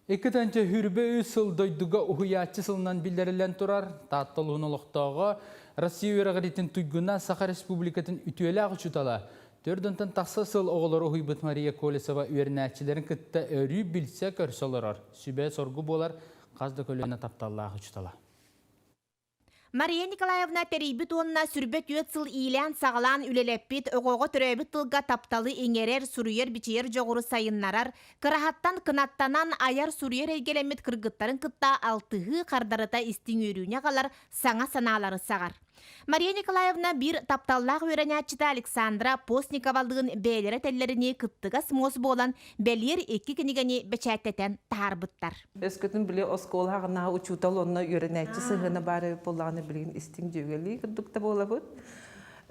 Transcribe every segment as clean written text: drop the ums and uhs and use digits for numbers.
Ekitence hürbe ısıl doyduga uhuyatçı sılından bildirilen turar, tattılığın oluqtağı Rossiya öğreğitin tuyguna Saqa Respublikatın ütüeli ağıçutala. Tördüntün taqsa sıl oğulları Uhybıt Maria Kolesova öğrenäçilerin kıtta örü bilse körsalırar. Sübe sorgu bolar, qazda kölüne taptalla ağıçutala. Мария Николаевна терибит онна сүрбет юетсыл ийлен сағалан үлелеппит, оғоғы түрөбіт тылға тапталы еңерер суруер бичер жоғыры сайыннарар, кырахаттан кынаттанан аяр суруер ейгелемет кыргыттарын кытта алтығы қардарыта истин өрүүне қалар саңа саналары сағар. Мария Николаевна bir тапталлақ өрәнәтчіті Александра Постниковалдығын бәлері тәллеріне кыттыға смос болан бәлер екі кенегені бәчәттетен тарбыттар. Өскөтін біле оскола ғана учутал онна өрәнәтчі сығыны бары болағыны білген істің жөгелі күдікті бола бұд.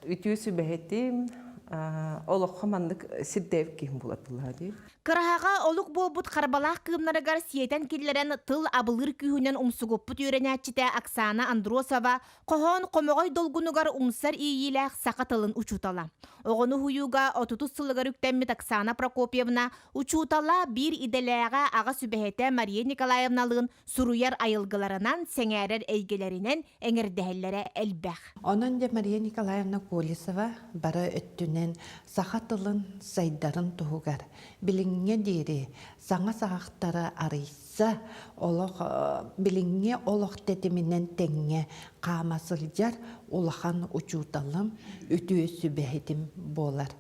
Үтіөсі бәхеттім, олыққа мандық сиддәв кейін болады. Кырахаға олық болбут қарбалақ кымнарыгар сиетен келлерен тыл абылыр күйінен умсугуппут өренәтчіте Оксана Андросова қохон қомоғой долгунугар умсар ийләқ сақатылын учутала. Оғыны хуюга отутус сылығар үктәммет Оксана Прокопьевна учутала bir иделәға аға сүбәхеті Мария Николаевналығын суруяр айылғыларынан сәңәрер әйгелерінен әңірдәхеллері әлбәқ. Онан да Мария Николаевна Колесова бара өттүнен сақатылын сайдарын туғығар. Билинге дири саңа сағақтары арыйса, билинге олық тетімінен тәңге қамасылжар олахан учуталым үтіөсі бәхетім болар.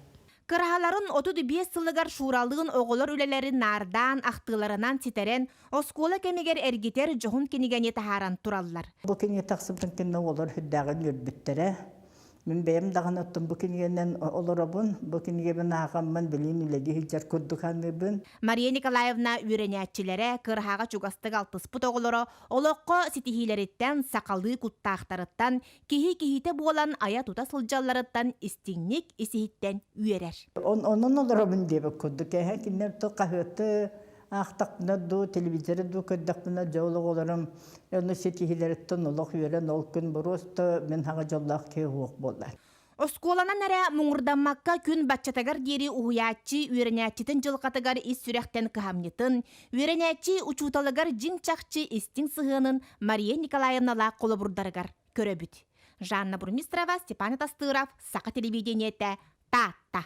Кырахаларын 35 сылыгар шуралығын оғылар үлелерін нардан, ақтыларынан ситерен, оскола кемегер әргетер жоғын кенегене тахаран тураллар. Бұл кене тақсыбын кені олар хүддағын өрбіттірі. Мен бәйім дағын оттым бұл кенегенен олар абын, бұл кенегенен ағамын білейін үләді хиджар көрдіқаны бұн. Мария Николаевна үйренәтчілері кырхаға чугастық алтыспыт оғылары олыққа сетихилереттен сақалы күттақтарыттан, кехи-кехите болан ая тута сылжаларыттан истинник исихиттен үйерер. Onun олар абын деп көрдік. Кенер тұл қағыты ақтақпына ду, телевизоры ду көрдіқпына жаулық оларым. Оны сетихилереттен олық үйерен ол күн бұрысты мен хаға жоллақ кей оқ болар. Осколанан әрі мұңырданмаққа күн баччатагар дері уғуячы үйренәтчетін жылқатыгар ис сүрәқтен кыхамнетін, үйренәтчі учуталыгар жин чақчы истин сығынын Мария Николаевнала қолы бұрдарыгар көрөбіт. Жанна Бурмистрова, Степан Тастыров, Сақа телевидениеті, Та-та.